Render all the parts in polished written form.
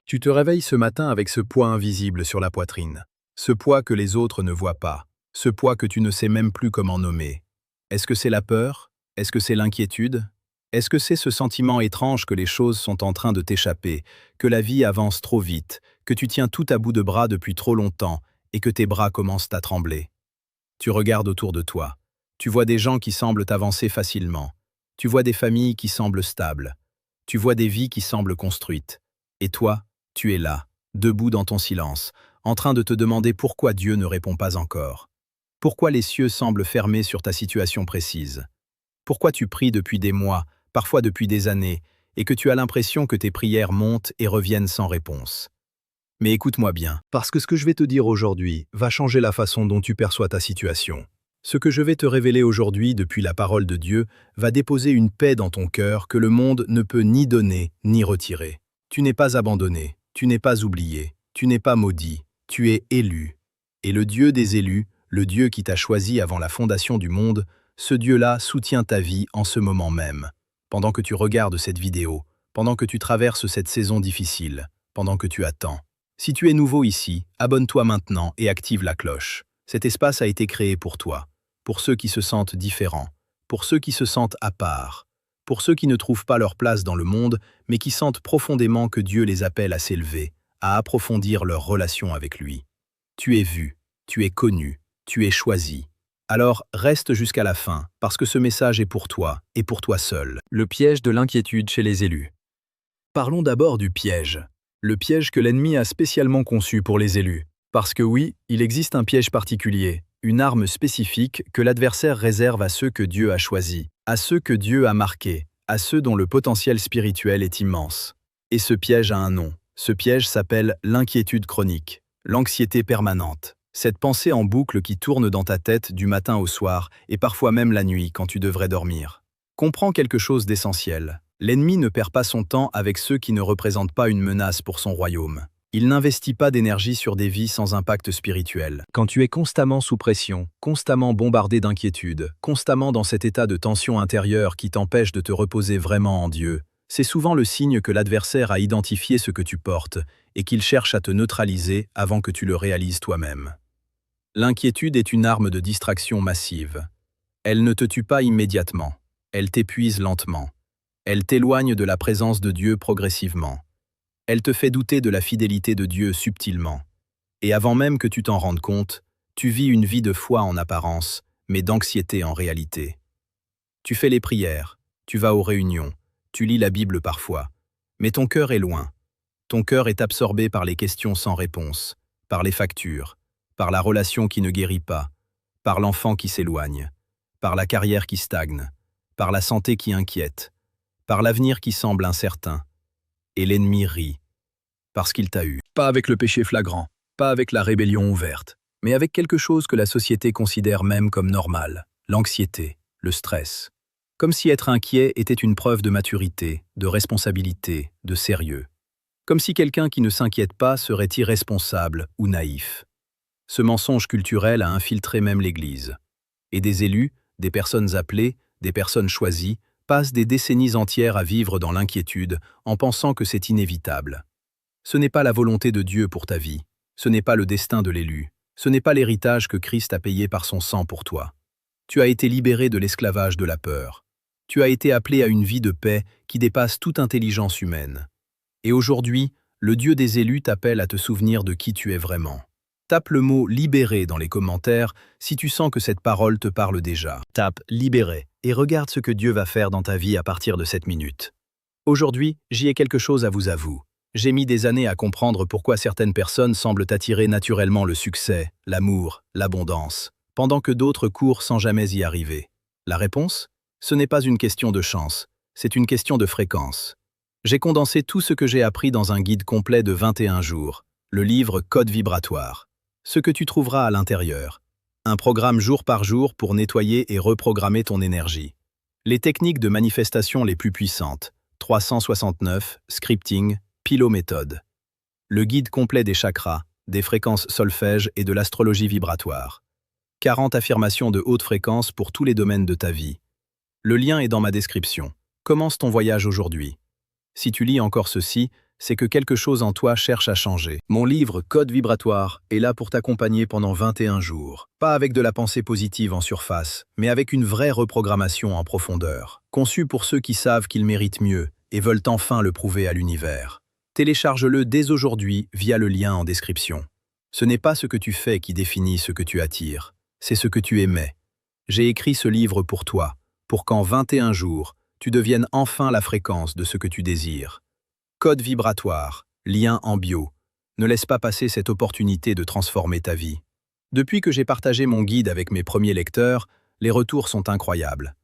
Tu te réveilles ce matin avec ce poids invisible sur la poitrine. Ce poids que les autres ne voient pas. Ce poids que tu ne sais même plus comment nommer. Est-ce que c'est la peur? Est-ce que c'est l'inquiétude? Est-ce que c'est ce sentiment étrange que les choses sont en train de t'échapper, que la vie avance trop vite, que tu tiens tout à bout de bras depuis trop longtemps et que tes bras commencent à trembler? Tu regardes autour de toi. Tu vois des gens qui semblent avancer facilement. Tu vois des familles qui semblent stables. Tu vois des vies qui semblent construites. Et toi, tu es là, debout dans ton silence, en train de te demander pourquoi Dieu ne répond pas encore. Pourquoi les cieux semblent fermés sur ta situation précise. Pourquoi tu pries depuis des mois, parfois depuis des années, et que tu as l'impression que tes prières montent et reviennent sans réponse. Mais écoute-moi bien, parce que ce que je vais te dire aujourd'hui va changer la façon dont tu perçois ta situation. Ce que je vais te révéler aujourd'hui depuis la parole de Dieu va déposer une paix dans ton cœur que le monde ne peut ni donner ni retirer. Tu n'es pas abandonné, tu n'es pas oublié, tu n'es pas maudit, tu es élu. Et le Dieu des élus, le Dieu qui t'a choisi avant la fondation du monde, ce Dieu-là soutient ta vie en ce moment même. Pendant que tu regardes cette vidéo, pendant que tu traverses cette saison difficile, pendant que tu attends. Si tu es nouveau ici, abonne-toi maintenant et active la cloche. Cet espace a été créé pour toi, pour ceux qui se sentent différents, pour ceux qui se sentent à part, pour ceux qui ne trouvent pas leur place dans le monde, mais qui sentent profondément que Dieu les appelle à s'élever, à approfondir leur relation avec lui. Tu es vu, tu es connu, tu es choisi. Alors reste jusqu'à la fin, parce que ce message est pour toi, et pour toi seul. Le piège de l'inquiétude chez les élus. Parlons d'abord du piège. Le piège que l'ennemi a spécialement conçu pour les élus. Parce que oui, il existe un piège particulier, une arme spécifique que l'adversaire réserve à ceux que Dieu a choisis, à ceux que Dieu a marqués, à ceux dont le potentiel spirituel est immense. Et ce piège a un nom. Ce piège s'appelle l'inquiétude chronique, l'anxiété permanente. Cette pensée en boucle qui tourne dans ta tête du matin au soir et parfois même la nuit quand tu devrais dormir. Comprends quelque chose d'essentiel. L'ennemi ne perd pas son temps avec ceux qui ne représentent pas une menace pour son royaume. Il n'investit pas d'énergie sur des vies sans impact spirituel. Quand tu es constamment sous pression, constamment bombardé d'inquiétude, constamment dans cet état de tension intérieure qui t'empêche de te reposer vraiment en Dieu, c'est souvent le signe que l'adversaire a identifié ce que tu portes et qu'il cherche à te neutraliser avant que tu le réalises toi-même. L'inquiétude est une arme de distraction massive. Elle ne te tue pas immédiatement, elle t'épuise lentement. Elle t'éloigne de la présence de Dieu progressivement. Elle te fait douter de la fidélité de Dieu subtilement. Et avant même que tu t'en rendes compte, tu vis une vie de foi en apparence, mais d'anxiété en réalité. Tu fais les prières, tu vas aux réunions, tu lis la Bible parfois, mais ton cœur est loin. Ton cœur est absorbé par les questions sans réponse, par les factures, par la relation qui ne guérit pas, par l'enfant qui s'éloigne, par la carrière qui stagne, par la santé qui inquiète, par l'avenir qui semble incertain. Et l'ennemi rit, parce qu'il t'a eu. Pas avec le péché flagrant, pas avec la rébellion ouverte, mais avec quelque chose que la société considère même comme normal, l'anxiété, le stress. Comme si être inquiet était une preuve de maturité, de responsabilité, de sérieux. Comme si quelqu'un qui ne s'inquiète pas serait irresponsable ou naïf. Ce mensonge culturel a infiltré même l'Église. Et des élus, des personnes appelées, des personnes choisies, passent des décennies entières à vivre dans l'inquiétude en pensant que c'est inévitable. Ce n'est pas la volonté de Dieu pour ta vie, ce n'est pas le destin de l'élu, ce n'est pas l'héritage que Christ a payé par son sang pour toi. Tu as été libéré de l'esclavage de la peur. Tu as été appelé à une vie de paix qui dépasse toute intelligence humaine. Et aujourd'hui, le Dieu des élus t'appelle à te souvenir de qui tu es vraiment. Tape le mot « libéré » dans les commentaires si tu sens que cette parole te parle déjà. Tape « libéré » et regarde ce que Dieu va faire dans ta vie à partir de cette minute. Aujourd'hui, j'y ai quelque chose à vous avouer. J'ai mis des années à comprendre pourquoi certaines personnes semblent attirer naturellement le succès, l'amour, l'abondance, pendant que d'autres courent sans jamais y arriver. La réponse? Ce n'est pas une question de chance, c'est une question de fréquence. J'ai condensé tout ce que j'ai appris dans un guide complet de 21 jours, le livre Code vibratoire. Ce que tu trouveras à l'intérieur. Un programme jour par jour pour nettoyer et reprogrammer ton énergie. Les techniques de manifestation les plus puissantes. 369, scripting, pilométhode. Le guide complet des chakras, des fréquences solfège et de l'astrologie vibratoire. 40 affirmations de haute fréquence pour tous les domaines de ta vie. Le lien est dans ma description. Commence ton voyage aujourd'hui. Si tu lis encore ceci, c'est que quelque chose en toi cherche à changer. Mon livre Code vibratoire est là pour t'accompagner pendant 21 jours. Pas avec de la pensée positive en surface, mais avec une vraie reprogrammation en profondeur. Conçu pour ceux qui savent qu'ils méritent mieux et veulent enfin le prouver à l'univers. Télécharge-le dès aujourd'hui via le lien en description. Ce n'est pas ce que tu fais qui définit ce que tu attires, c'est ce que tu émets. J'ai écrit ce livre pour toi, pour qu'en 21 jours, tu deviennes enfin la fréquence de ce que tu désires. Code vibratoire, lien en bio. Ne laisse pas passer cette opportunité de transformer ta vie. Depuis que j'ai partagé mon guide avec mes premiers lecteurs, les retours sont incroyables.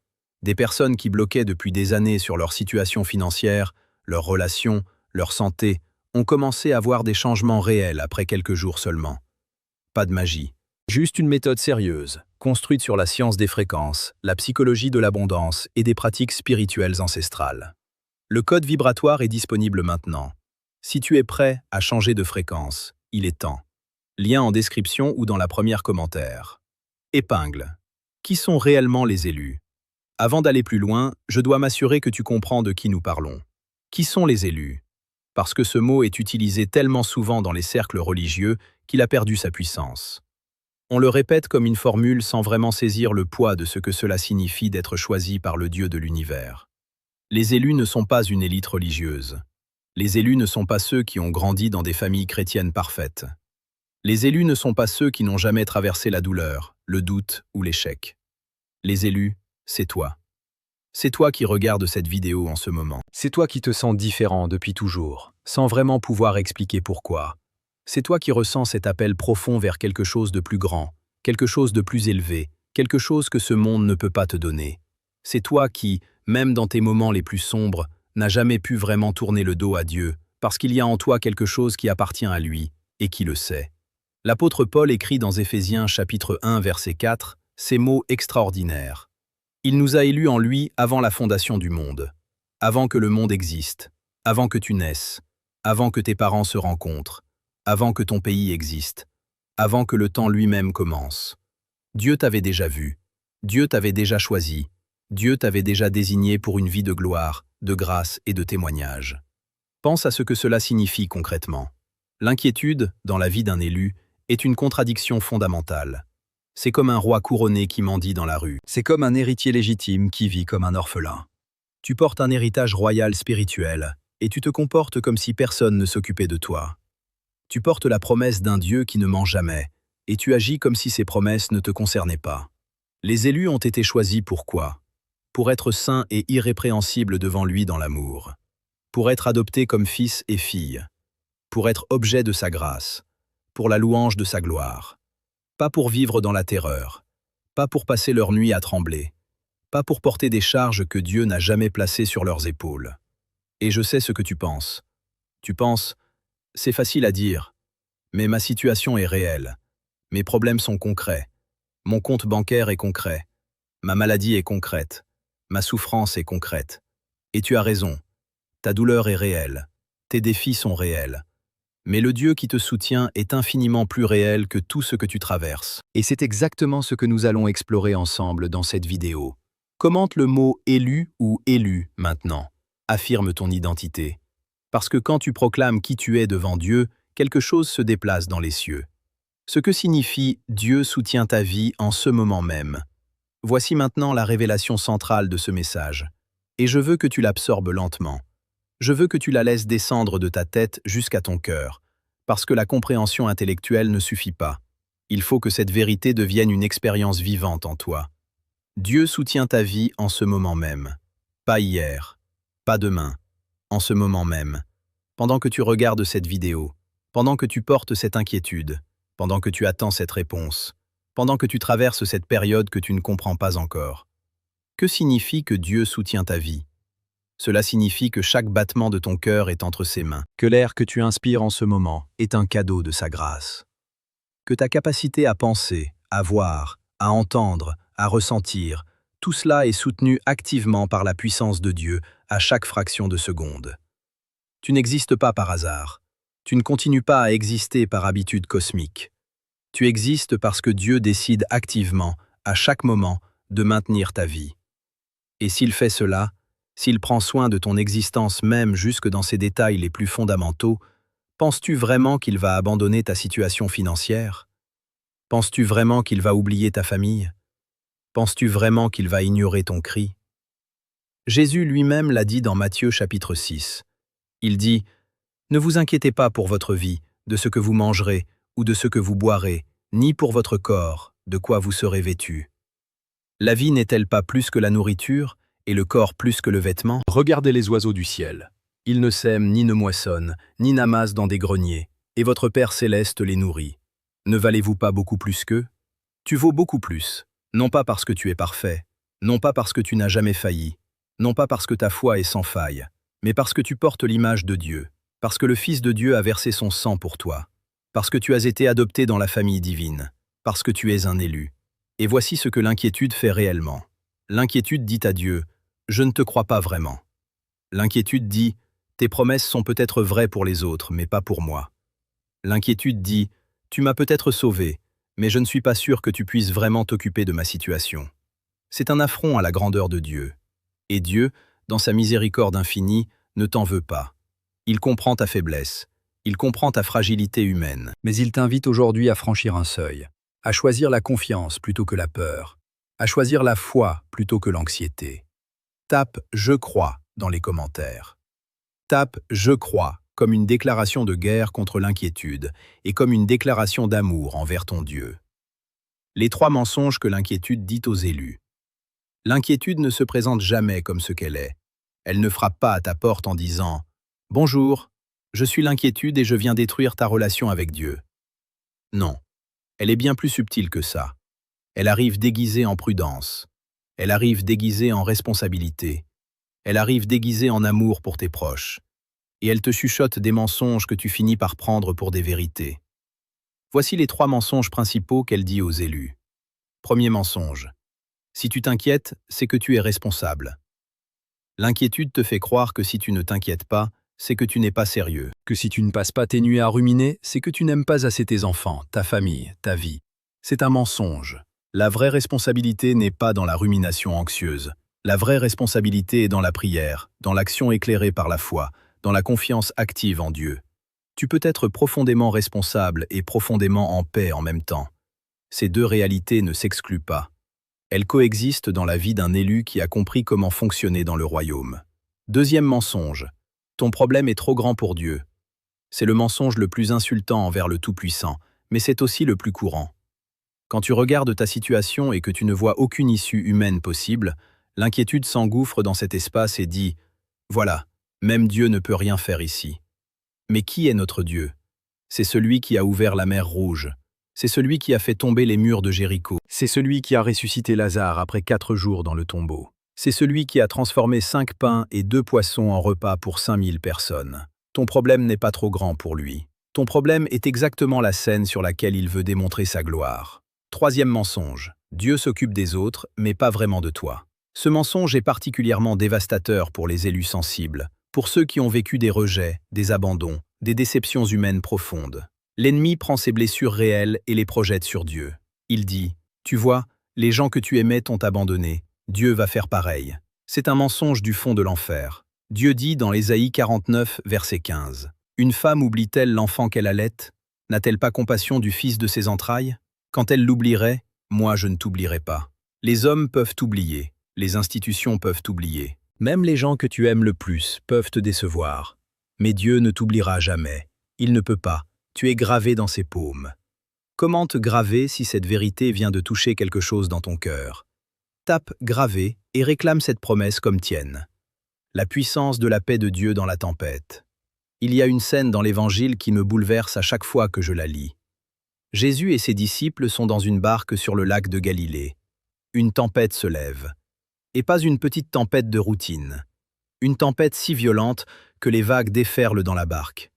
Des personnes qui bloquaient depuis des années sur leur situation financière, leurs relations, leur santé, ont commencé à voir des changements réels après quelques jours seulement. Pas de magie. Juste une méthode sérieuse, construite sur la science des fréquences, la psychologie de l'abondance et des pratiques spirituelles ancestrales. Le code vibratoire est disponible maintenant. Si tu es prêt à changer de fréquence, il est temps. Lien en description ou dans la première commentaire. Épingle. Qui sont réellement les élus? Avant d'aller plus loin, je dois m'assurer que tu comprends de qui nous parlons. Qui sont les élus? Parce que ce mot est utilisé tellement souvent dans les cercles religieux qu'il a perdu sa puissance. On le répète comme une formule sans vraiment saisir le poids de ce que cela signifie d'être choisi par le Dieu de l'univers. Les élus ne sont pas une élite religieuse. Les élus ne sont pas ceux qui ont grandi dans des familles chrétiennes parfaites. Les élus ne sont pas ceux qui n'ont jamais traversé la douleur, le doute ou l'échec. Les élus, c'est toi. C'est toi qui regardes cette vidéo en ce moment. C'est toi qui te sens différent depuis toujours, sans vraiment pouvoir expliquer pourquoi. C'est toi qui ressens cet appel profond vers quelque chose de plus grand, quelque chose de plus élevé, quelque chose que ce monde ne peut pas te donner. C'est toi qui, même dans tes moments les plus sombres, n'as jamais pu vraiment tourner le dos à Dieu, parce qu'il y a en toi quelque chose qui appartient à lui, et qui le sait. L'apôtre Paul écrit dans Éphésiens chapitre 1 verset 4, ces mots extraordinaires. Il nous a élus en lui avant la fondation du monde, avant que le monde existe, avant que tu naisses, avant que tes parents se rencontrent, avant que ton pays existe, avant que le temps lui-même commence. Dieu t'avait déjà vu, Dieu t'avait déjà choisi, Dieu t'avait déjà désigné pour une vie de gloire, de grâce et de témoignage. Pense à ce que cela signifie concrètement. L'inquiétude, dans la vie d'un élu, est une contradiction fondamentale. C'est comme un roi couronné qui mendie dans la rue. C'est comme un héritier légitime qui vit comme un orphelin. Tu portes un héritage royal spirituel, et tu te comportes comme si personne ne s'occupait de toi. Tu portes la promesse d'un Dieu qui ne ment jamais, et tu agis comme si ces promesses ne te concernaient pas. Les élus ont été choisis pour quoi? Pour être saints et irrépréhensibles devant lui dans l'amour. Pour être adoptés comme fils et filles. Pour être objet de sa grâce. Pour la louange de sa gloire. Pas pour vivre dans la terreur. Pas pour passer leur nuit à trembler. Pas pour porter des charges que Dieu n'a jamais placées sur leurs épaules. Et je sais ce que tu penses. Tu penses, c'est facile à dire, mais ma situation est réelle. Mes problèmes sont concrets. Mon compte bancaire est concret. Ma maladie est concrète. Ma souffrance est concrète. Et tu as raison. Ta douleur est réelle. Tes défis sont réels. Mais le Dieu qui te soutient est infiniment plus réel que tout ce que tu traverses. Et c'est exactement ce que nous allons explorer ensemble dans cette vidéo. Commente le mot « élu » ou « élu » maintenant. Affirme ton identité. Parce que quand tu proclames qui tu es devant Dieu, quelque chose se déplace dans les cieux. Ce que signifie « Dieu soutient ta vie en ce moment même ». Voici maintenant la révélation centrale de ce message. Et je veux que tu l'absorbes lentement. Je veux que tu la laisses descendre de ta tête jusqu'à ton cœur, parce que la compréhension intellectuelle ne suffit pas. Il faut que cette vérité devienne une expérience vivante en toi. Dieu soutient ta vie en ce moment même. Pas hier, pas demain, en ce moment même. Pendant que tu regardes cette vidéo, pendant que tu portes cette inquiétude, pendant que tu attends cette réponse, pendant que tu traverses cette période que tu ne comprends pas encore. Que signifie que Dieu soutient ta vie? Cela signifie que chaque battement de ton cœur est entre ses mains, que l'air que tu inspires en ce moment est un cadeau de sa grâce, que ta capacité à penser, à voir, à entendre, à ressentir, tout cela est soutenu activement par la puissance de Dieu à chaque fraction de seconde. Tu n'existes pas par hasard. Tu ne continues pas à exister par habitude cosmique. Tu existes parce que Dieu décide activement, à chaque moment, de maintenir ta vie. Et s'il fait cela, S'il prend soin de ton existence même jusque dans ses détails les plus fondamentaux, penses-tu vraiment qu'il va abandonner ta situation financière? Penses-tu vraiment qu'il va oublier ta famille? Penses-tu vraiment qu'il va ignorer ton cri? Jésus lui-même l'a dit dans Matthieu chapitre 6. Il dit « Ne vous inquiétez pas pour votre vie, de ce que vous mangerez ou de ce que vous boirez, ni pour votre corps, de quoi vous serez vêtus. La vie n'est-elle pas plus que la nourriture, et le corps plus que le vêtement? Regardez les oiseaux du ciel. Ils ne sèment ni ne moissonnent, ni n'amassent dans des greniers, et votre Père céleste les nourrit. Ne valez-vous pas beaucoup plus qu'eux? Tu vaux beaucoup plus, non pas parce que tu es parfait, non pas parce que tu n'as jamais failli, non pas parce que ta foi est sans faille, mais parce que tu portes l'image de Dieu, parce que le Fils de Dieu a versé son sang pour toi, parce que tu as été adopté dans la famille divine, parce que tu es un élu. Et voici ce que l'inquiétude fait réellement. L'inquiétude dit à Dieu « Je ne te crois pas vraiment ». L'inquiétude dit « Tes promesses sont peut-être vraies pour les autres, mais pas pour moi ». L'inquiétude dit « Tu m'as peut-être sauvé, mais je ne suis pas sûr que tu puisses vraiment t'occuper de ma situation ». C'est un affront à la grandeur de Dieu. Et Dieu, dans sa miséricorde infinie, ne t'en veut pas. Il comprend ta faiblesse, il comprend ta fragilité humaine. Mais il t'invite aujourd'hui à franchir un seuil, à choisir la confiance plutôt que la peur, à choisir la foi plutôt que l'anxiété. Tape « Je crois » dans les commentaires. Tape « Je crois » comme une déclaration de guerre contre l'inquiétude et comme une déclaration d'amour envers ton Dieu. Les 3 mensonges que l'inquiétude dit aux élus. L'inquiétude ne se présente jamais comme ce qu'elle est. Elle ne frappe pas à ta porte en disant « Bonjour, je suis l'inquiétude et je viens détruire ta relation avec Dieu. » Non, elle est bien plus subtile que ça. Elle arrive déguisée en prudence. Elle arrive déguisée en responsabilité. Elle arrive déguisée en amour pour tes proches. Et elle te chuchote des mensonges que tu finis par prendre pour des vérités. Voici les 3 mensonges principaux qu'elle dit aux élus. Premier mensonge. Si tu t'inquiètes, c'est que tu es responsable. L'inquiétude te fait croire que si tu ne t'inquiètes pas, c'est que tu n'es pas sérieux. Que si tu ne passes pas tes nuits à ruminer, c'est que tu n'aimes pas assez tes enfants, ta famille, ta vie. C'est un mensonge. La vraie responsabilité n'est pas dans la rumination anxieuse. La vraie responsabilité est dans la prière, dans l'action éclairée par la foi, dans la confiance active en Dieu. Tu peux être profondément responsable et profondément en paix en même temps. Ces 2 réalités ne s'excluent pas. Elles coexistent dans la vie d'un élu qui a compris comment fonctionner dans le royaume. Deuxième mensonge. Ton problème est trop grand pour Dieu. C'est le mensonge le plus insultant envers le Tout-Puissant, mais c'est aussi le plus courant. Quand tu regardes ta situation et que tu ne vois aucune issue humaine possible, l'inquiétude s'engouffre dans cet espace et dit « Voilà, même Dieu ne peut rien faire ici. » Mais qui est notre Dieu? C'est celui qui a ouvert la mer Rouge. C'est celui qui a fait tomber les murs de Jéricho. C'est celui qui a ressuscité Lazare après 4 jours dans le tombeau. C'est celui qui a transformé 5 pains et 2 poissons en repas pour 5000 personnes. Ton problème n'est pas trop grand pour lui. Ton problème est exactement la scène sur laquelle il veut démontrer sa gloire. Troisième mensonge. Dieu s'occupe des autres, mais pas vraiment de toi. Ce mensonge est particulièrement dévastateur pour les élus sensibles, pour ceux qui ont vécu des rejets, des abandons, des déceptions humaines profondes. L'ennemi prend ses blessures réelles et les projette sur Dieu. Il dit « Tu vois, les gens que tu aimais t'ont abandonné. Dieu va faire pareil. » C'est un mensonge du fond de l'enfer. Dieu dit dans Ésaïe 49, verset 15 « Une femme oublie-t-elle l'enfant qu'elle allait? N'a-t-elle pas compassion du fils de ses entrailles? Quand elle l'oublierait, moi je ne t'oublierai pas. » Les hommes peuvent t'oublier, les institutions peuvent t'oublier. Même les gens que tu aimes le plus peuvent te décevoir. Mais Dieu ne t'oubliera jamais. Il ne peut pas. Tu es gravé dans ses paumes. Comment te graver si cette vérité vient de toucher quelque chose dans ton cœur? Tape « gravé » et réclame cette promesse comme tienne. La puissance de la paix de Dieu dans la tempête. Il y a une scène dans l'Évangile qui me bouleverse à chaque fois que je la lis. Jésus et ses disciples sont dans une barque sur le lac de Galilée. Une tempête se lève. Et pas une petite tempête de routine. Une tempête si violente que les vagues déferlent dans la barque.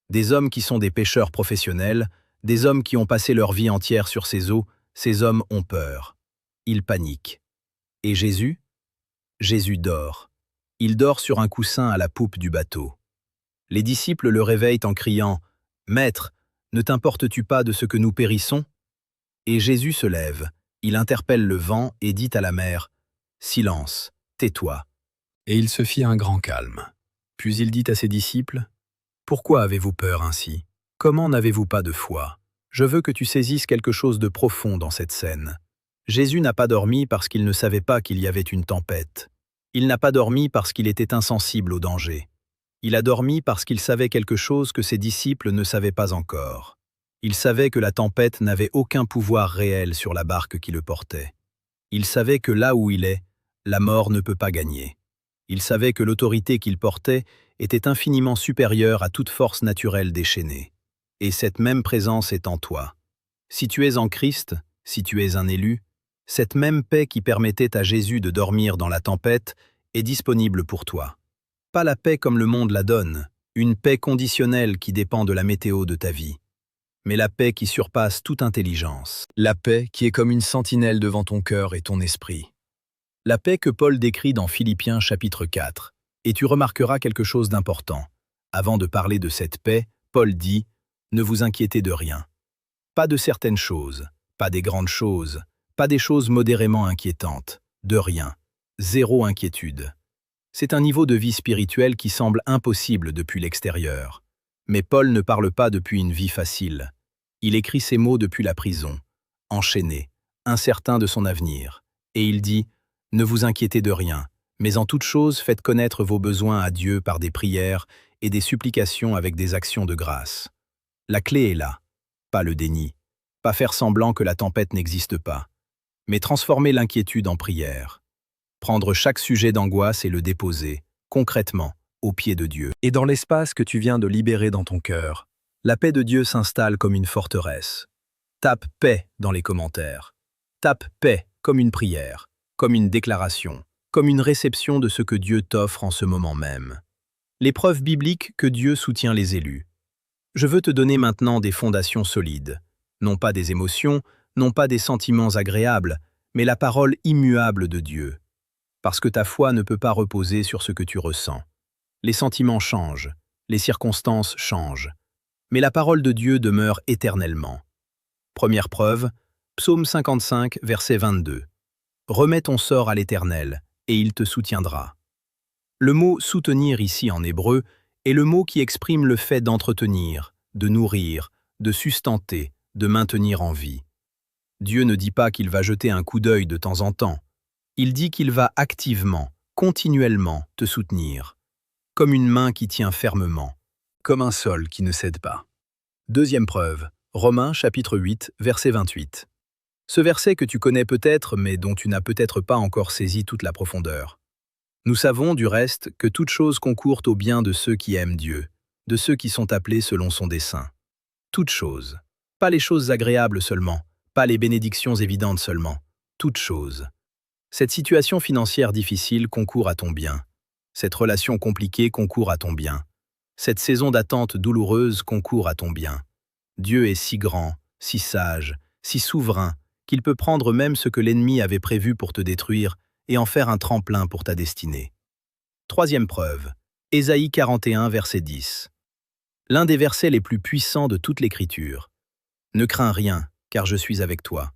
Des hommes qui sont des pêcheurs professionnels, des hommes qui ont passé leur vie entière sur ces eaux, ces hommes ont peur. Ils paniquent. Et Jésus? Jésus dort. Il dort sur un coussin à la poupe du bateau. Les disciples le réveillent en criant « Maître, ne t'importes-tu pas de ce que nous périssons ?» Et Jésus se lève, il interpelle le vent et dit à la mer « Silence, tais-toi ». Et il se fit un grand calme. Puis il dit à ses disciples, « Pourquoi avez-vous peur ainsi? Comment n'avez-vous pas de foi? Je veux que tu saisisses quelque chose de profond dans cette scène. Jésus n'a pas dormi parce qu'il ne savait pas qu'il y avait une tempête. Il n'a pas dormi parce qu'il était insensible au danger. Il a dormi parce qu'il savait quelque chose que ses disciples ne savaient pas encore. Il savait que la tempête n'avait aucun pouvoir réel sur la barque qui le portait. Il savait que là où il est, la mort ne peut pas gagner. Il savait que l'autorité qu'il portait était infiniment supérieure à toute force naturelle déchaînée. Et cette même présence est en toi. Si tu es en Christ, si tu es un élu, cette même paix qui permettait à Jésus de dormir dans la tempête est disponible pour toi. Pas la paix comme le monde la donne, une paix conditionnelle qui dépend de la météo de ta vie, mais la paix qui surpasse toute intelligence. La paix qui est comme une sentinelle devant ton cœur et ton esprit. La paix que Paul décrit dans Philippiens chapitre 4. Et tu remarqueras quelque chose d'important. Avant de parler de cette paix, Paul dit « Ne vous inquiétez de rien ». Pas de certaines choses, pas des grandes choses, pas des choses modérément inquiétantes, de rien, zéro inquiétude. C'est un niveau de vie spirituelle qui semble impossible depuis l'extérieur. Mais Paul ne parle pas depuis une vie facile. Il écrit ces mots depuis la prison, enchaîné, incertain de son avenir. Et il dit « Ne vous inquiétez de rien, mais en toute chose faites connaître vos besoins à Dieu par des prières et des supplications avec des actions de grâce. » La clé est là, pas le déni, pas faire semblant que la tempête n'existe pas, mais transformer l'inquiétude en prière. Prendre chaque sujet d'angoisse et le déposer, concrètement, aux pieds de Dieu. Et dans l'espace que tu viens de libérer dans ton cœur, la paix de Dieu s'installe comme une forteresse. Tape « paix » dans les commentaires. Tape « paix » comme une prière, comme une déclaration, comme une réception de ce que Dieu t'offre en ce moment même. Les preuves bibliques que Dieu soutient les élus. Je veux te donner maintenant des fondations solides. Non pas des émotions, non pas des sentiments agréables, mais la parole immuable de Dieu. Parce que ta foi ne peut pas reposer sur ce que tu ressens. Les sentiments changent, les circonstances changent, mais la parole de Dieu demeure éternellement. Première preuve, Psaume 55, verset 22. « Remets ton sort à l'Éternel, et il te soutiendra. » Le mot « soutenir » ici en hébreu est le mot qui exprime le fait d'entretenir, de nourrir, de sustenter, de maintenir en vie. Dieu ne dit pas qu'il va jeter un coup d'œil de temps en temps. Il dit qu'il va activement, continuellement te soutenir, comme une main qui tient fermement, comme un sol qui ne cède pas. Deuxième preuve, Romains chapitre 8, verset 28. Ce verset que tu connais peut-être, mais dont tu n'as peut-être pas encore saisi toute la profondeur. Nous savons, du reste, que toutes choses concourent au bien de ceux qui aiment Dieu, de ceux qui sont appelés selon son dessein. Toutes choses. Pas les choses agréables seulement, pas les bénédictions évidentes seulement. Toutes choses. Cette situation financière difficile concourt à ton bien. Cette relation compliquée concourt à ton bien. Cette saison d'attente douloureuse concourt à ton bien. Dieu est si grand, si sage, si souverain, qu'il peut prendre même ce que l'ennemi avait prévu pour te détruire et en faire un tremplin pour ta destinée. Troisième preuve, Ésaïe 41, verset 10. L'un des versets les plus puissants de toute l'Écriture. « Ne crains rien, car je suis avec toi.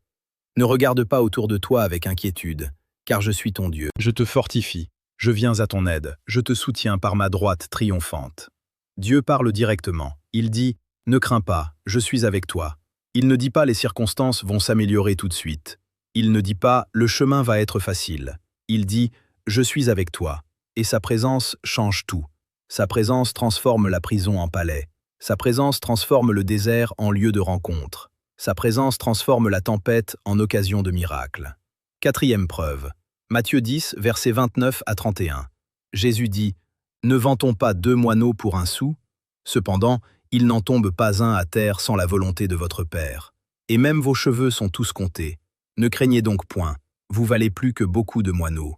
Ne regarde pas autour de toi avec inquiétude, car je suis ton Dieu. Je te fortifie, je viens à ton aide, je te soutiens par ma droite triomphante. » Dieu parle directement. Il dit « Ne crains pas, je suis avec toi. » Il ne dit pas « Les circonstances vont s'améliorer tout de suite. » Il ne dit pas « Le chemin va être facile. » Il dit « Je suis avec toi. » Et sa présence change tout. Sa présence transforme la prison en palais. Sa présence transforme le désert en lieu de rencontre. Sa présence transforme la tempête en occasion de miracle. Quatrième preuve. Matthieu 10, versets 29 à 31. Jésus dit « Ne vend-on pas 2 moineaux pour un sou? Cependant, il n'en tombe pas un à terre sans la volonté de votre Père. Et même vos cheveux sont tous comptés. Ne craignez donc point, vous valez plus que beaucoup de moineaux.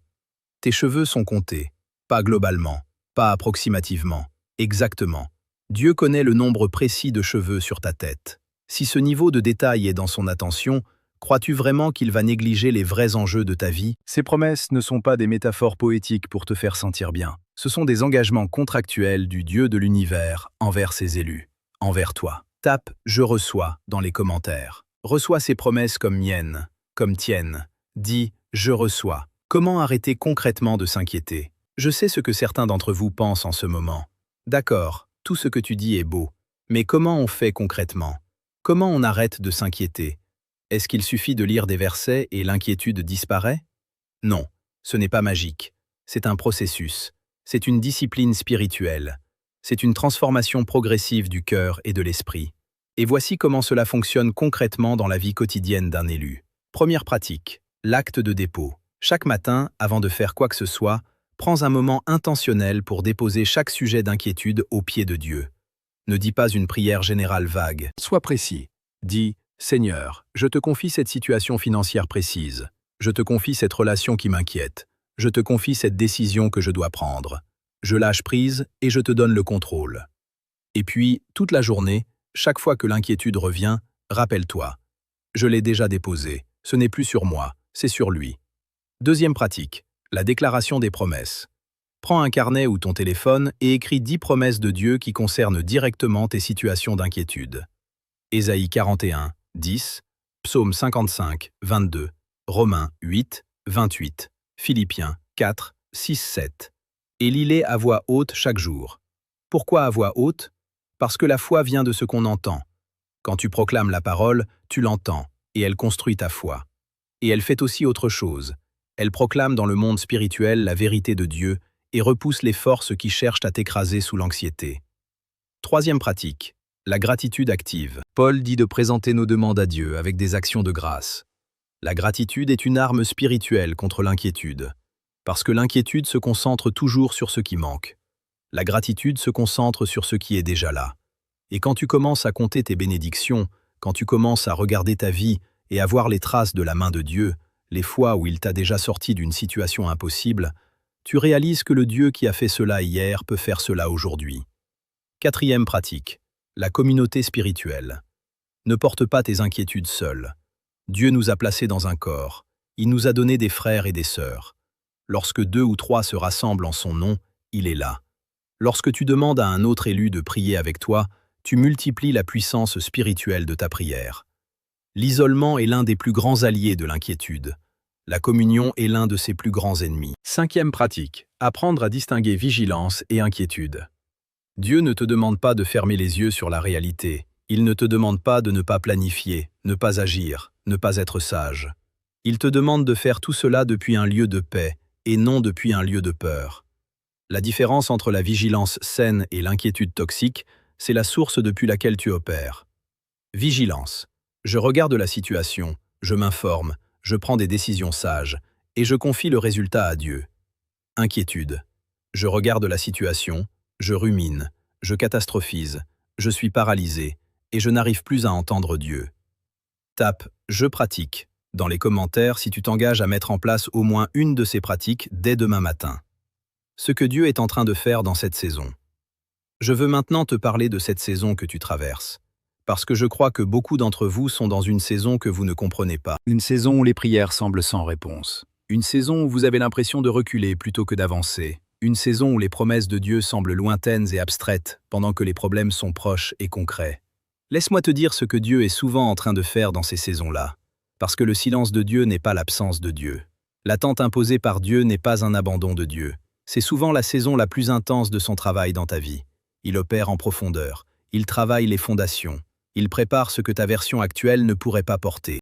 Tes cheveux sont comptés, pas globalement, pas approximativement, exactement. Dieu connaît le nombre précis de cheveux sur ta tête. Si ce niveau de détail est dans son attention, crois-tu vraiment qu'il va négliger les vrais enjeux de ta vie? Ces promesses ne sont pas des métaphores poétiques pour te faire sentir bien. Ce sont des engagements contractuels du Dieu de l'univers envers ses élus, envers toi. Tape « Je reçois » dans les commentaires. Reçois ces promesses comme miennes, comme tiennes. Dis « Je reçois ». Comment arrêter concrètement de s'inquiéter? Je sais ce que certains d'entre vous pensent en ce moment. D'accord, tout ce que tu dis est beau. Mais comment on fait concrètement? Comment on arrête de s'inquiéter? Est-ce qu'il suffit de lire des versets et l'inquiétude disparaît? Non, ce n'est pas magique. C'est un processus. C'est une discipline spirituelle. C'est une transformation progressive du cœur et de l'esprit. Et voici comment cela fonctionne concrètement dans la vie quotidienne d'un élu. Première pratique, l'acte de dépôt. Chaque matin, avant de faire quoi que ce soit, prends un moment intentionnel pour déposer chaque sujet d'inquiétude aux pieds de Dieu. Ne dis pas une prière générale vague. Sois précis. Dis, Seigneur, je te confie cette situation financière précise. Je te confie cette relation qui m'inquiète. Je te confie cette décision que je dois prendre. Je lâche prise et je te donne le contrôle. Et puis, toute la journée, chaque fois que l'inquiétude revient, rappelle-toi. Je l'ai déjà déposé. Ce n'est plus sur moi, c'est sur lui. Deuxième pratique, la déclaration des promesses. Prends un carnet ou ton téléphone et écris 10 promesses de Dieu qui concernent directement tes situations d'inquiétude. Ésaïe 41, 10, Psaume 55, 22, Romains 8, 28, Philippiens 4, 6, 7. Et lis-les à voix haute chaque jour. Pourquoi à voix haute? Parce que la foi vient de ce qu'on entend. Quand tu proclames la parole, tu l'entends, et elle construit ta foi. Et elle fait aussi autre chose. Elle proclame dans le monde spirituel la vérité de Dieu et repousse les forces qui cherchent à t'écraser sous l'anxiété. Troisième pratique, la gratitude active. Paul dit de présenter nos demandes à Dieu avec des actions de grâce. La gratitude est une arme spirituelle contre l'inquiétude, parce que l'inquiétude se concentre toujours sur ce qui manque. La gratitude se concentre sur ce qui est déjà là. Et quand tu commences à compter tes bénédictions, quand tu commences à regarder ta vie et à voir les traces de la main de Dieu, les fois où il t'a déjà sorti d'une situation impossible, tu réalises que le Dieu qui a fait cela hier peut faire cela aujourd'hui. Quatrième pratique, la communauté spirituelle. Ne porte pas tes inquiétudes seul. Dieu nous a placés dans un corps. Il nous a donné des frères et des sœurs. Lorsque 2 ou 3 se rassemblent en son nom, il est là. Lorsque tu demandes à un autre élu de prier avec toi, tu multiplies la puissance spirituelle de ta prière. L'isolement est l'un des plus grands alliés de l'inquiétude. La communion est l'un de ses plus grands ennemis. Cinquième pratique, apprendre à distinguer vigilance et inquiétude. Dieu ne te demande pas de fermer les yeux sur la réalité. Il ne te demande pas de ne pas planifier, ne pas agir, ne pas être sage. Il te demande de faire tout cela depuis un lieu de paix et non depuis un lieu de peur. La différence entre la vigilance saine et l'inquiétude toxique, c'est la source depuis laquelle tu opères. Vigilance. Je regarde la situation, je m'informe, je prends des décisions sages, et je confie le résultat à Dieu. Inquiétude. Je regarde la situation, je rumine, je catastrophise, je suis paralysé, et je n'arrive plus à entendre Dieu. Tape « Je pratique » dans les commentaires si tu t'engages à mettre en place au moins une de ces pratiques dès demain matin. Ce que Dieu est en train de faire dans cette saison. Je veux maintenant te parler de cette saison que tu traverses, parce que je crois que beaucoup d'entre vous sont dans une saison que vous ne comprenez pas. Une saison où les prières semblent sans réponse. Une saison où vous avez l'impression de reculer plutôt que d'avancer. Une saison où les promesses de Dieu semblent lointaines et abstraites, pendant que les problèmes sont proches et concrets. Laisse-moi te dire ce que Dieu est souvent en train de faire dans ces saisons-là, parce que le silence de Dieu n'est pas l'absence de Dieu. L'attente imposée par Dieu n'est pas un abandon de Dieu. C'est souvent la saison la plus intense de son travail dans ta vie. Il opère en profondeur, il travaille les fondations, il prépare ce que ta version actuelle ne pourrait pas porter.